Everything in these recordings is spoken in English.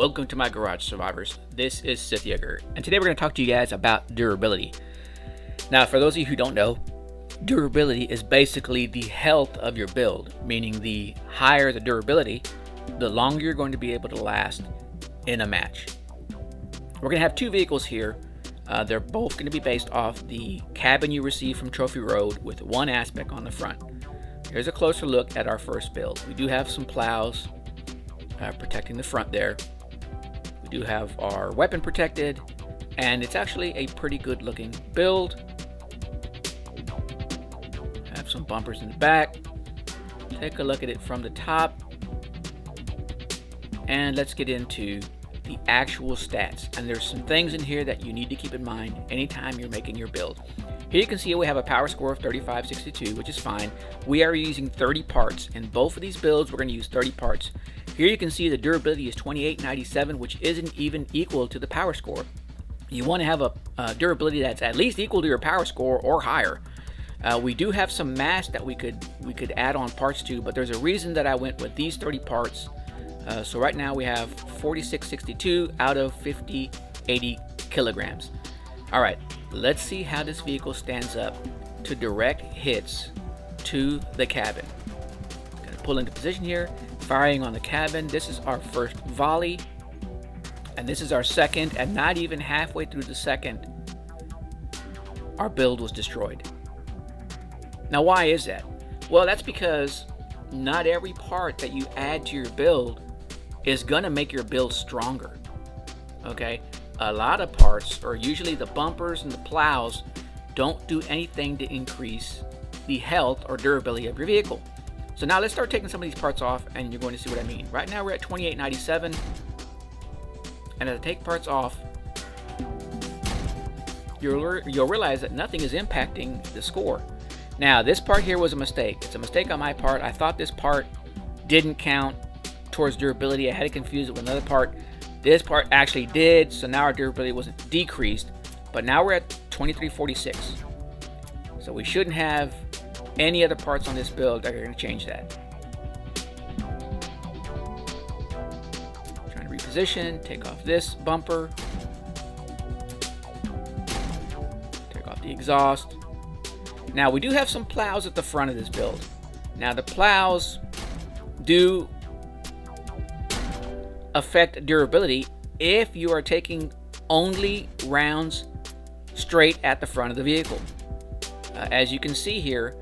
Welcome to my garage, survivors. This is SithJaeger, and today we're going to talk to you guys about durability. Now, for those of you who don't know, durability is basically the health of your build, meaning the higher the durability, the longer you're going to be able to last in a match. We're going to have two vehicles here. They're both going to be based off the cabin you receive from Trophy Road with one aspect on the front. Here's a closer look at our first build. We do have some plows protecting the front there. We do have our weapon protected, and it's actually a pretty good looking build. Have some bumpers in the back. Take a look at it from the top, and let's get into the actual stats. And there's some things in here that you need to keep in mind anytime you're making your build. Here you can see we have a power score of 3562, which is fine. We are using 30 parts. In both of these builds, we're going to use 30 parts. Here you can see the durability is 2897, which isn't even equal to the power score. You want to have a durability that's at least equal to your power score or higher. We do have some mass that we could add on parts to, but there's a reason that I went with these 30 parts. So right now we have 4662 out of 5080 kilograms. All right, let's see how this vehicle stands up to direct hits to the cabin. Gonna pull into position here, firing on the cabin. This is our first volley, and this is our second, and not even halfway through the second, our build was destroyed. Now, why is that? Well, that's because not every part that you add to your build is gonna make your build stronger. Okay, a lot of parts, or usually the bumpers and the plows, don't do anything to increase the health or durability of your vehicle. So now let's start taking some of these parts off, and you're going to see what I mean. Right now we're at 2897, and as I take parts off, you'll realize that nothing is impacting the score. Now, this part here was a mistake. It's a mistake on my part. I thought this part didn't count towards durability. I had to confuse it with another part. This part actually did, so now our durability wasn't decreased, but now we're at 2346. So we shouldn't have any other parts on this build that are going to change that. Trying to reposition, take off this bumper, take off the exhaust. Now we do have some plows at the front of this build. Now the plows do affect durability if you are taking only rounds straight at the front of the vehicle. As you can see here,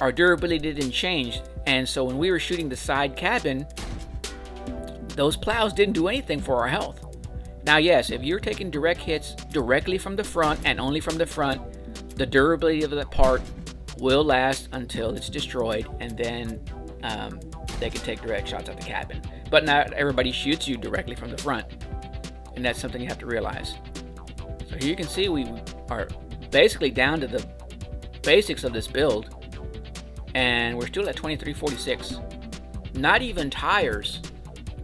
our durability didn't change, and so when we were shooting the side cabin, those plows didn't do anything for our health. Now yes, if you're taking direct hits directly from the front and only from the front, the durability of that part will last until it's destroyed, and then they can take direct shots at the cabin. But not everybody shoots you directly from the front, and that's something you have to realize. So here you can see we are basically down to the basics of this build, and we're still at 2346. Not even tires,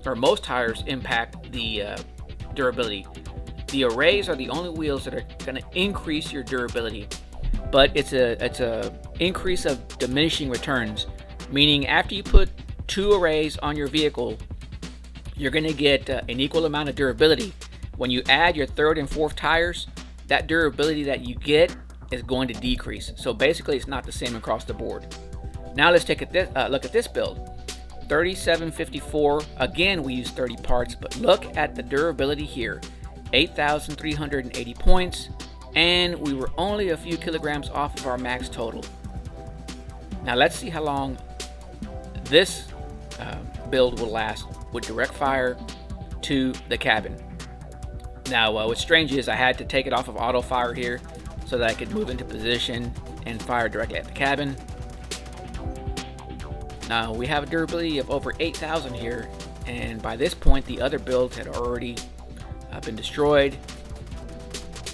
or most tires, impact the durability. The arrays are the only wheels that are going to increase your durability, but it's a increase of diminishing returns, meaning after you put 2 arrays on your vehicle, you're going to get an equal amount of durability. When you add your 3rd and 4th tires, that durability that you get is going to decrease. So basically it's not the same across the board. Now let's take a look at this build. 3754, again we use 30 parts, but look at the durability here. 8,380 points, and we were only a few kilograms off of our max total. Now let's see how long this build will last with direct fire to the cabin. Now what's strange is I had to take it off of auto fire here so that I could move into position and fire directly at the cabin. Now we have a durability of over 8,000 here, and by this point the other builds had already been destroyed.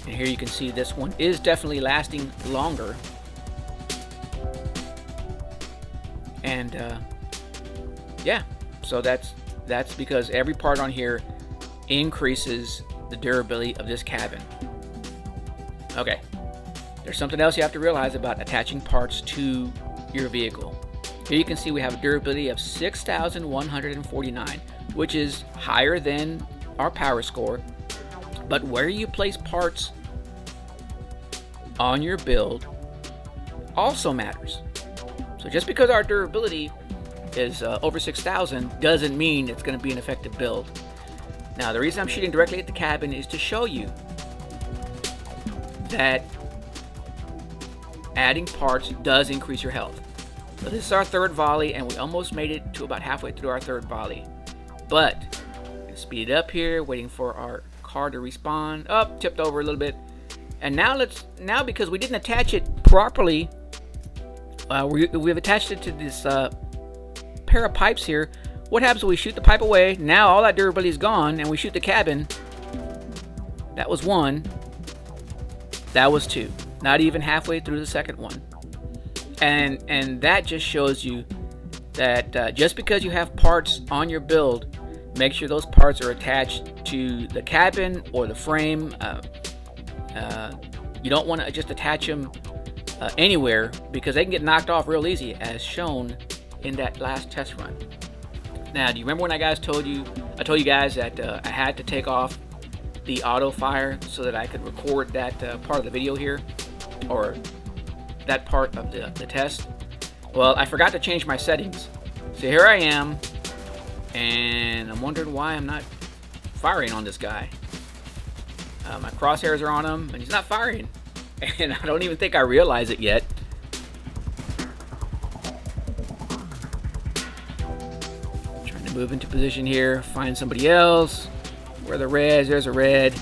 And here you can see this one is definitely lasting longer. And yeah, so that's because every part on here increases the durability of this cabin. Okay, there's something else you have to realize about attaching parts to your vehicle. Here you can see we have a durability of 6,149, which is higher than our power score, but where you place parts on your build also matters. So just because our durability is over 6,000 doesn't mean it's going to be an effective build. Now, the reason I'm shooting directly at the cabin is to show you that adding parts does increase your health. So this is our third volley, and we almost made it to about halfway through our third volley. But speed it up here, waiting for our car to respawn. Up, tipped over a little bit. And now because we didn't attach it properly, we've attached it to this pair of pipes here. What happens when we shoot the pipe away? Now all that durability is gone, and we shoot the cabin. That was one. That was two. Not even halfway through the second one. And that just shows you that just because you have parts on your build, make sure those parts are attached to the cabin or the frame. You don't want to just attach them anywhere, because they can get knocked off real easy, as shown in that last test run. Now, do you remember when I told you guys that I had to take off the auto fire so that I could record that part of the video here, or that part of the test? Well, I forgot to change my settings. So here I am, and I'm wondering why I'm not firing on this guy. My crosshairs are on him, and he's not firing. And I don't even think I realize it yet. Trying to move into position here, find somebody else. Where are the reds? There's a red.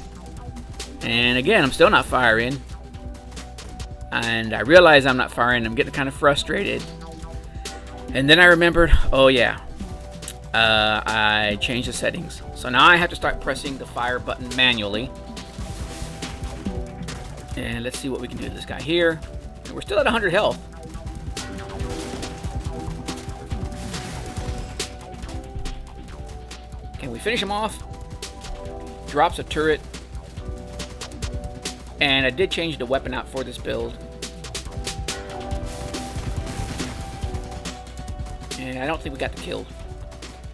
And again, I'm still not firing. And I realize I'm not firing. I'm getting kind of frustrated. And then I remembered, oh yeah, I changed the settings. So now I have to start pressing the fire button manually. And let's see what we can do to this guy here. And we're still at 100 health. Can we finish him off? Drops a turret. And I did change the weapon out for this build. And I don't think we got the kill.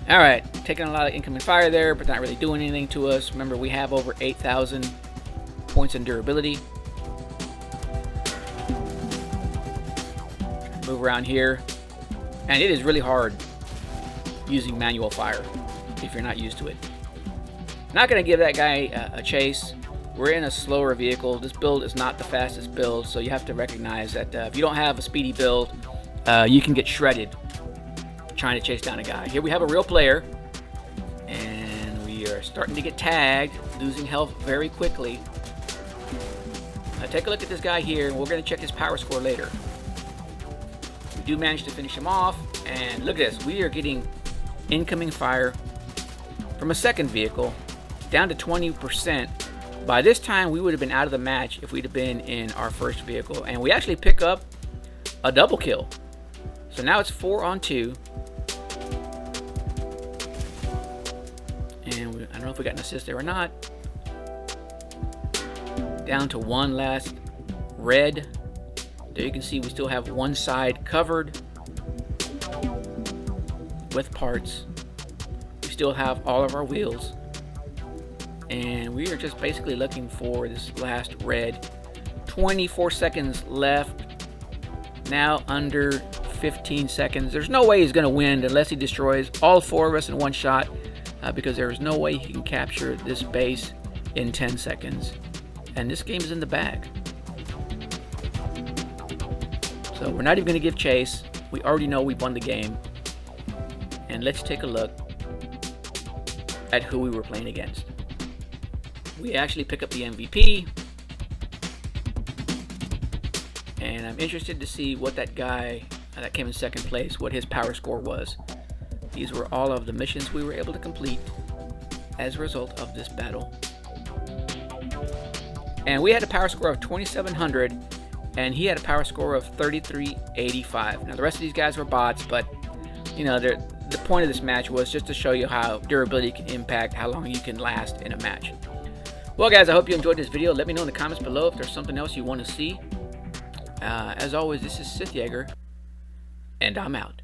Alright, taking a lot of incoming fire there, but not really doing anything to us. Remember, we have over 8,000 points in durability. Move around here. And it is really hard using manual fire if you're not used to it. Not going to give that guy a chase. We're in a slower vehicle. This build is not the fastest build, so you have to recognize that if you don't have a speedy build, you can get shredded trying to chase down a guy. Here we have a real player, and we are starting to get tagged, losing health very quickly. Now take a look at this guy here, and we're going to check his power score later. We do manage to finish him off, and look at this. We are getting incoming fire from a second vehicle down to 20%. By this time, we would have been out of the match if we'd have been in our first vehicle. And we actually pick up a double kill. So now it's 4 on 2. And I don't know if we got an assist there or not. Down to one last red. There you can see we still have one side covered with parts. We still have all of our wheels. And we are just basically looking for this last red. 24 seconds left. Now under 15 seconds. There's no way he's going to win unless he destroys all 4 of us in one shot, because there is no way he can capture this base in 10 seconds. And this game is in the bag. So we're not even going to give chase. We already know we won the game. And let's take a look at who we were playing against. We actually pick up the MVP. And I'm interested to see what that guy that came in second place, what his power score was. These were all of the missions we were able to complete as a result of this battle. And we had a power score of 2,700, and he had a power score of 3,385. Now the rest of these guys were bots, but you know, the point of this match was just to show you how durability can impact how long you can last in a match. Well guys, I hope you enjoyed this video. Let me know in the comments below if there's something else you want to see. As always, this is SithJaeger, and I'm out.